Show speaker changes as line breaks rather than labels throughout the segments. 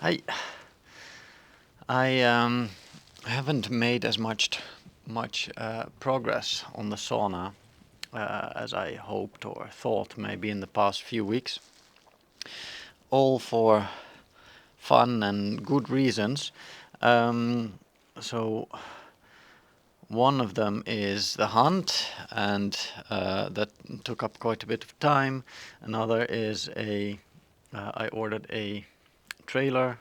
I I haven't made as much progress on the sauna as I hoped or thought maybe in the past few weeks. All for fun and good reasons. Um, so one of them is the hunt, and that took up quite a bit of time. Another is I ordered a trailer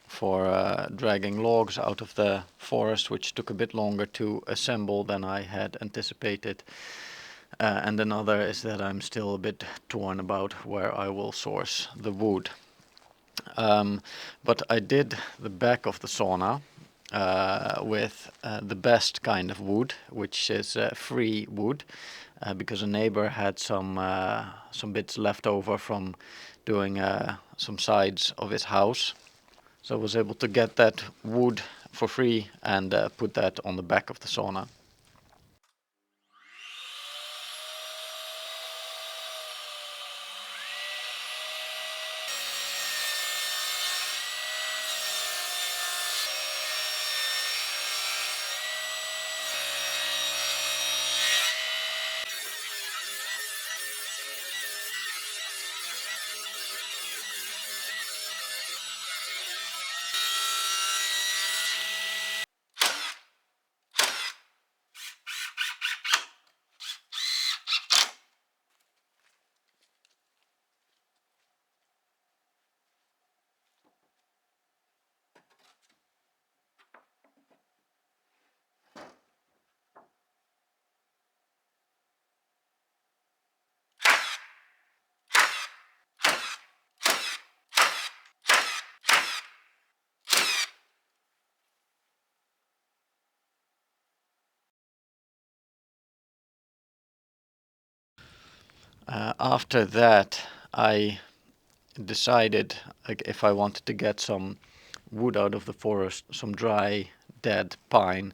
for dragging logs out of the forest, which took a bit longer to assemble than I had anticipated. And another is that I'm still a bit torn about where I will source the wood. Um, but I did the back of the sauna with the best kind of wood, which is free wood, because a neighbor had some bits left over from doing some sides of his house. So I was able to get that wood for free and put that on the back of the sauna. After that, I decided, like, if I wanted to get some wood out of the forest, some dry, dead pine,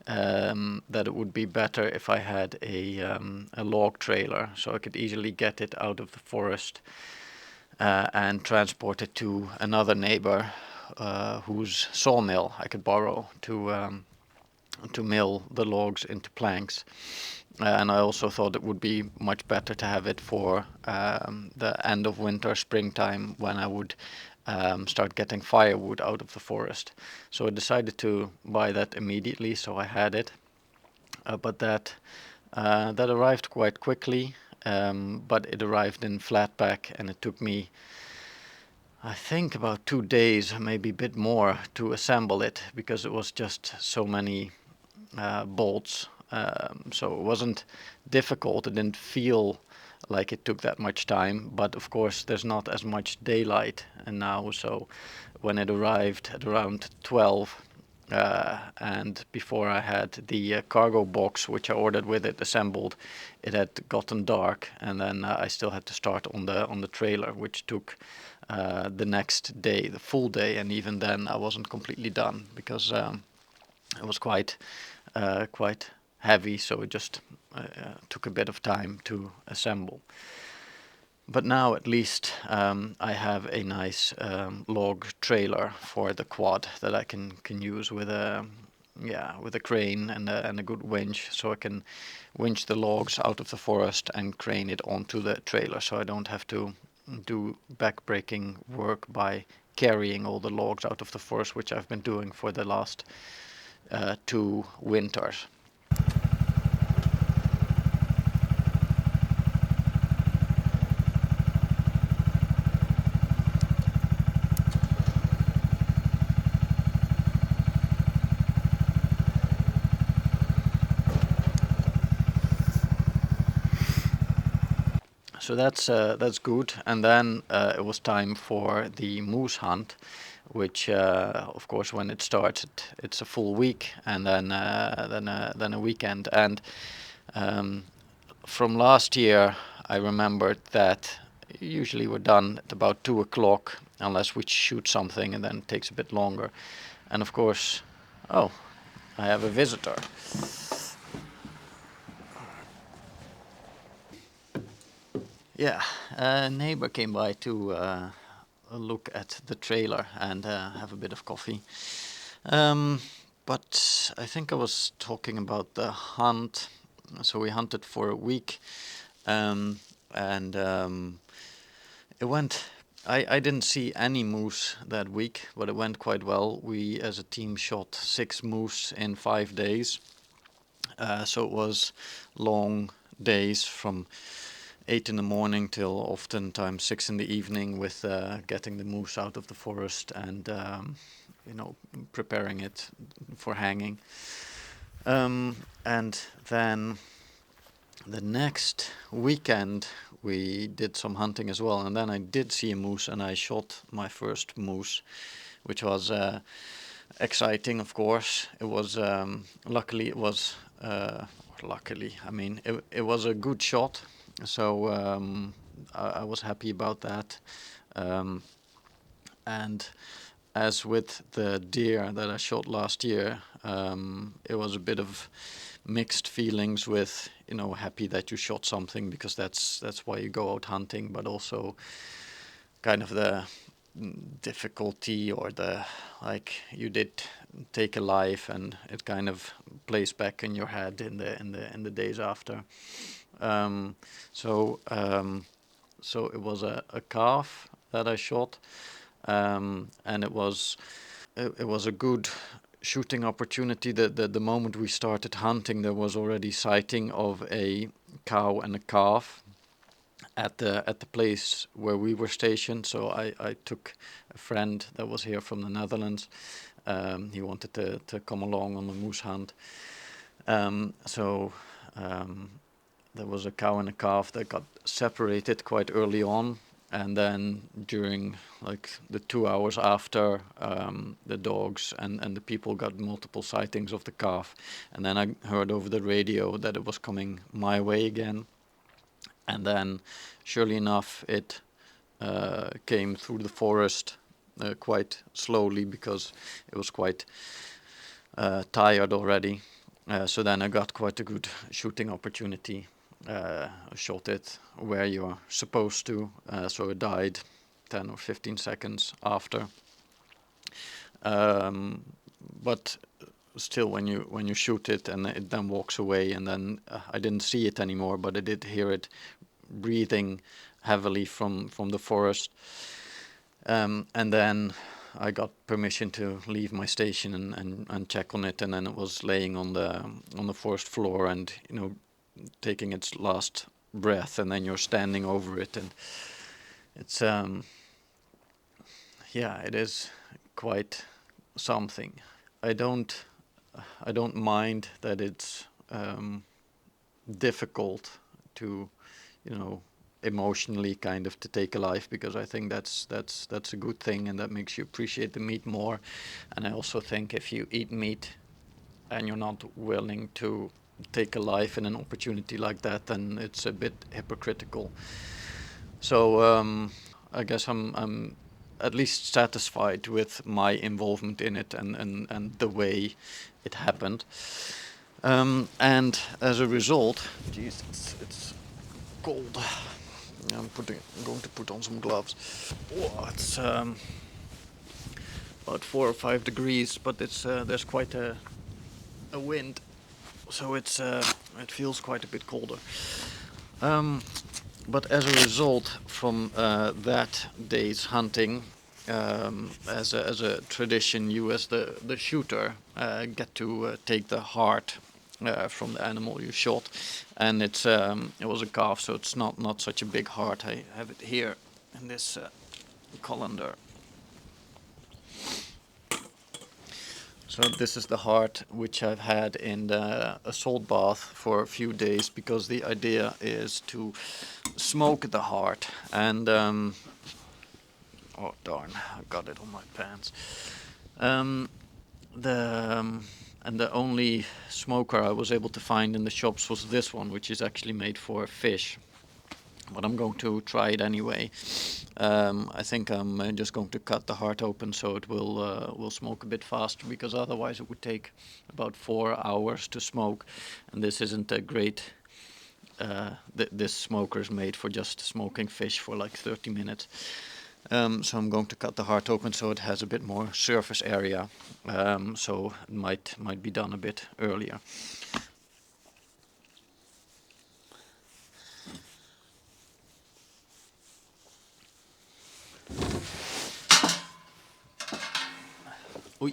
that it would be better if I had a log trailer, so I could easily get it out of the forest and transport it to another neighbor whose sawmill I could borrow to mill the logs into planks. And I also thought it would be much better to have it for the end of winter, springtime, when I would start getting firewood out of the forest. So I decided to buy that immediately, so I had it. But that arrived quite quickly, but it arrived in flat pack, and it took me, I think, about 2 days, maybe a bit more, to assemble it, because it was just so many bolts. So it wasn't difficult. It didn't feel like it took that much time, but of course there's not as much daylight and now. So when it arrived at around 12, and before I had the cargo box which I ordered with it assembled, it had gotten dark, and then I still had to start on the trailer, which took the next day, the full day, and even then I wasn't completely done because it was quite heavy, so it just took a bit of time to assemble. But now at least I have a nice log trailer for the quad that I can use with a crane and a good winch, so I can winch the logs out of the forest and crane it onto the trailer, so I don't have to do back-breaking work by carrying all the logs out of the forest, which I've been doing for the last 2 winters. So that's good. And then it was time for the moose hunt, which of course when it starts it's a full week, and then a weekend. And um, from last year I remembered that usually we're done at about 2 o'clock, unless we shoot something, and then it takes a bit longer. And of course, oh, I have a visitor. Yeah, a neighbor came by to a look at the trailer and have a bit of coffee. Um, but I think I was talking about the hunt. So we hunted for a week, um, and it went. I didn't see any moose that week, but it went quite well. We, as a team, shot 6 moose in 5 days. So it was long days from 8 in the morning till oftentimes 6 in the evening with getting the moose out of the forest and preparing it for hanging. And then the next weekend we did some hunting as well, and then I did see a moose and I shot my first moose, which was exciting, of course. It was luckily it was luckily, I mean, it was a good shot, so I was happy about that. Um, and as with the deer that I shot last year, it was a bit of mixed feelings with, happy that you shot something because that's why you go out hunting, but also kind of the difficulty or the, like, you did take a life and it kind of plays back in your head in the days after. Um, so so it was a calf that I shot, and it was a good shooting opportunity. The moment we started hunting, there was already sighting of a cow and a calf at the place where we were stationed. So I took a friend that was here from the Netherlands. He wanted to come along on the moose hunt. So there was a cow and a calf that got separated quite early on, and then during like the 2 hours after, the dogs and the people got multiple sightings of the calf, and then I heard over the radio that it was coming my way again, and then surely enough it came through the forest quite slowly because it was quite tired already. So then I got quite a good shooting opportunity. I shot it where you're supposed to, so it died 10 or 15 seconds after. But still, when you shoot it and it then walks away, and then I didn't see it anymore, but I did hear it breathing heavily from the forest. And then I got permission to leave my station and check on it, and then it was laying on the forest floor and taking its last breath, and then you're standing over it, and it's yeah, it is quite something. I don't mind that it's difficult to, emotionally kind of to take a life, because I think that's a good thing, and that makes you appreciate the meat more. And I also think if you eat meat and you're not willing to take a life in an opportunity like that, then it's a bit hypocritical. So I guess I'm at least satisfied with my involvement in it and the way it happened. And as a result, geez, it's cold. I'm going to put on some gloves. Oh, it's about 4 or 5 degrees, but it's there's quite a wind, so it feels quite a bit colder. But as a result from that day's hunting, as a tradition, you as the shooter get to take the heart from the animal you shot, and it was a calf, so it's not such a big heart. I have it here in this colander. So this is the heart which I've had in a salt bath for a few days, because the idea is to smoke the heart. And oh darn, I got it on my pants. The only smoker I was able to find in the shops was this one, which is actually made for fish. But I'm going to try it anyway. I think I'm just going to cut the heart open so it will smoke a bit faster, because otherwise it would take about 4 hours to smoke, and this isn't a great. This smoker is made for just smoking fish for like 30 minutes. So I'm going to cut the heart open so it has a bit more surface area. So it might be done a bit earlier. Oei.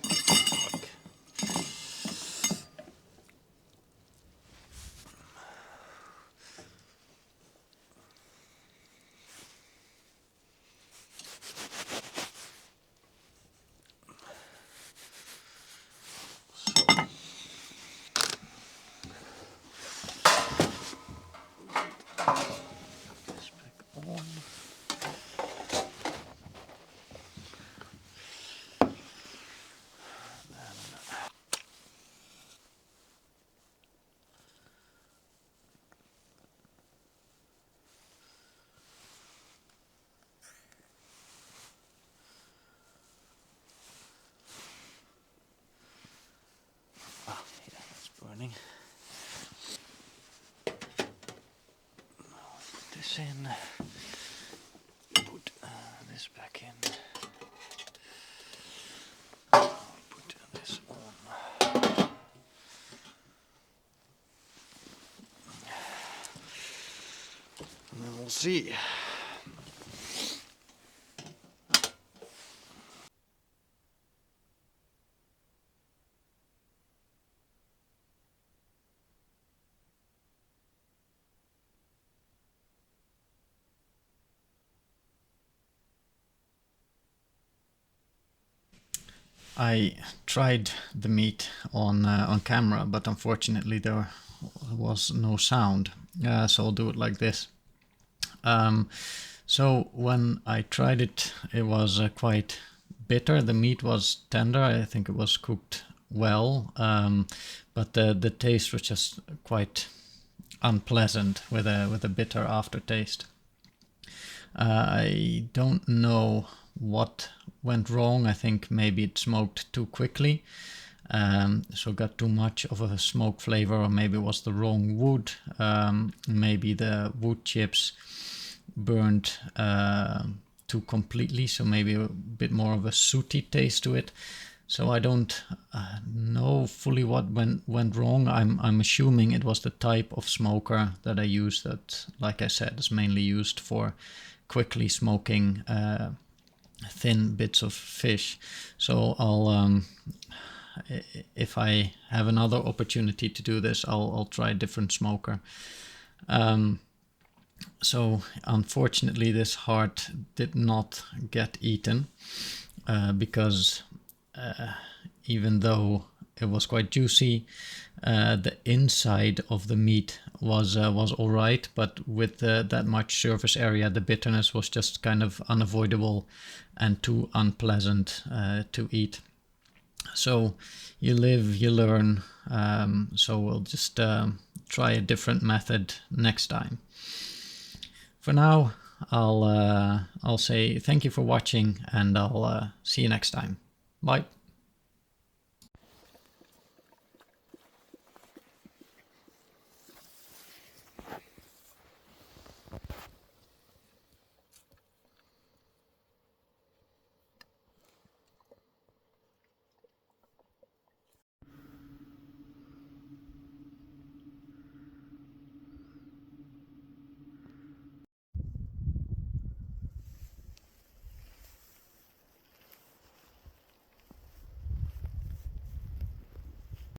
Burning. Put this in. Put this back in. Put this on. And then we'll see. I tried the meat on camera, but unfortunately there was no sound, so I'll do it like this. So when I tried it, it was quite bitter. The meat was tender. I think it was cooked well, but the taste was just quite unpleasant with a bitter aftertaste. I don't know what went wrong. I think maybe it smoked too quickly, so got too much of a smoke flavor, or maybe it was the wrong wood. Maybe the wood chips burned too completely, so maybe a bit more of a sooty taste to it. So I don't know fully what went wrong. I'm assuming it was the type of smoker that I use that, like I said, is mainly used for quickly smoking thin bits of fish. So I'll, if I have another opportunity to do this, I'll try a different smoker. So unfortunately this heart did not get eaten because even though it was quite juicy, the inside of the meat was all right, but with that much surface area, the bitterness was just kind of unavoidable and too unpleasant to eat. So you live, you learn. So we'll just try a different method next time. For now, I'll say thank you for watching, and I'll see you next time. Bye.